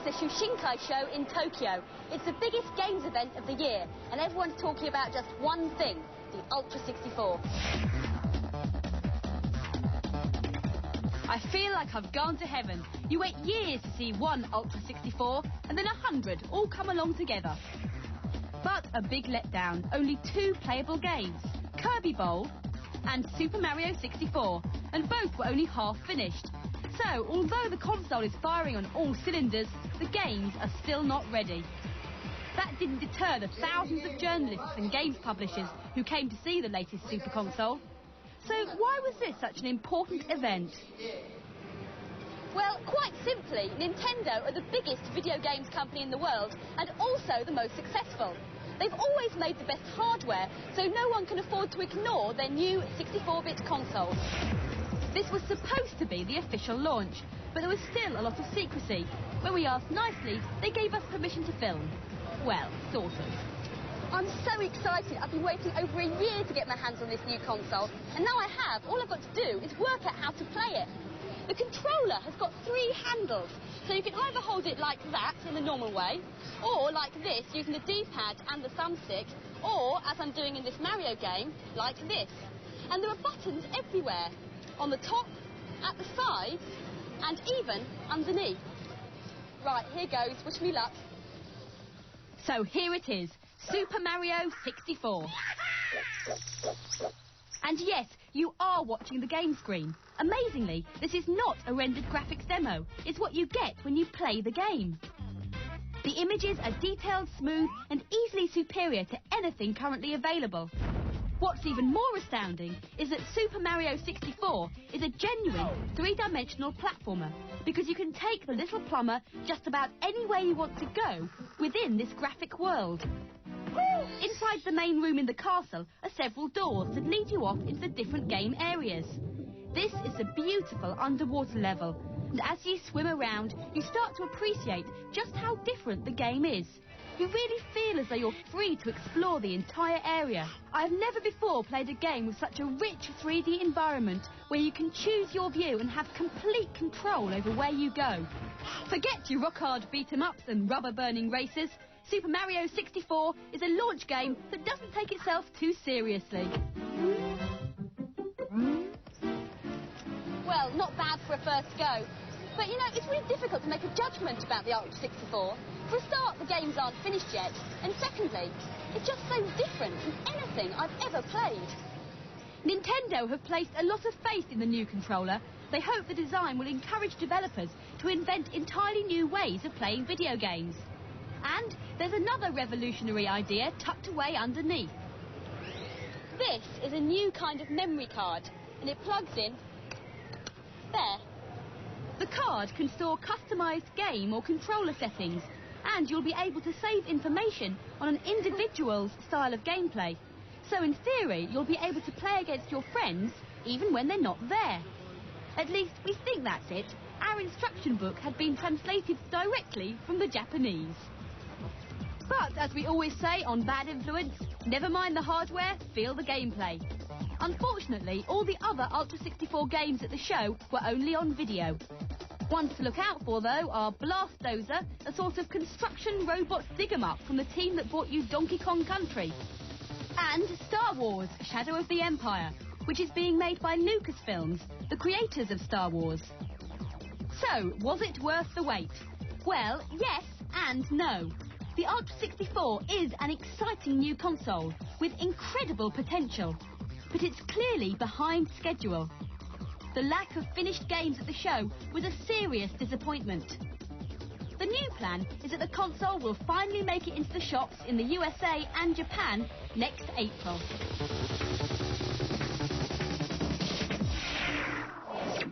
the Shushinkai show in Tokyo. It's the biggest games event of the year, and everyone's talking about just one thing, the ultra64. I feel like I've gone to heaven. You wait years to see one ultra64, and then 100 all come along together. But a big letdown, only 2 playable games, Kirby Bowl and Super Mario 64, and both were only half finished. So, although the console is firing on all cylinders, the games are still not ready. That didn't deter the thousands of journalists and games publishers who came to see the latest Super Console. So, why was this such an important event? Well, quite simply, Nintendo are the biggest video games company in the world and also the most successful. They've always made the best hardware, so no one can afford to ignore their new 64-bit consoles. This was supposed to be the official launch, but there was still a lot of secrecy. When we asked nicely, they gave us permission to film. Well, sort of. I'm so excited. I've been waiting over a year to get my hands on this new console, and now I have. All I've got to do is work out how to play it. The controller has got 3 handles, so you can either hold it like that in the normal way, or like this using the D-pad and the thumbstick, or, as I'm doing in this Mario game, like this. And there are buttons everywhere, on the top, at the sides, and even underneath. Right, here goes. Wish me luck. So here it is, Super Mario 64. And yes, you are watching the game screen. Amazingly, this is not a rendered graphics demo. It's what you get when you play the game. The images are detailed, smooth, and easily superior to anything currently available. What's even more astounding is that Super Mario 64 is a genuine 3-dimensional platformer, because you can take the little plumber just about anywhere you want to go within this graphic world. Inside the main room in the castle are several doors that lead you off into the different game areas. This is a beautiful underwater level, and as you swim around, you start to appreciate just how different the game is. You really feel as though you're free to explore the entire area. I've never before played a game with such a rich 3D environment where you can choose your view and have complete control over where you go. Forget your rock-hard beat-em-ups and rubber-burning races. Super Mario 64 is a launch game that doesn't take itself too seriously. Well, not bad for a first go. But, you know, it's really difficult to make a judgment about the ultra64. For a start, the games aren't finished yet. And secondly, it's just so different from anything I've ever played. Nintendo have placed a lot of faith in the new controller. They hope the design will encourage developers to invent entirely new ways of playing video games. And there's another revolutionary idea tucked away underneath. This is a new kind of memory card, and it plugs in there. The card can store customised game or controller settings, and you'll be able to save information on an individual's style of gameplay. So in theory, you'll be able to play against your friends even when they're not there. At least we think that's it. Our instruction book had been translated directly from the Japanese. But, as we always say on Bad Influence, never mind the hardware, feel the gameplay. Unfortunately, all the other Ultra64 games at the show were only on video. Ones to look out for, though, are Blastozer, a sort of construction robot dig-em-up from the team that brought you Donkey Kong Country. And Star Wars, Shadow of the Empire, which is being made by Lucasfilms, the creators of Star Wars. So, was it worth the wait? Well, yes and no. The Ultra64 is an exciting new console with incredible potential, but it's clearly behind schedule. The lack of finished games at the show was a serious disappointment. The new plan is that the console will finally make it into the shops in the USA and Japan next April.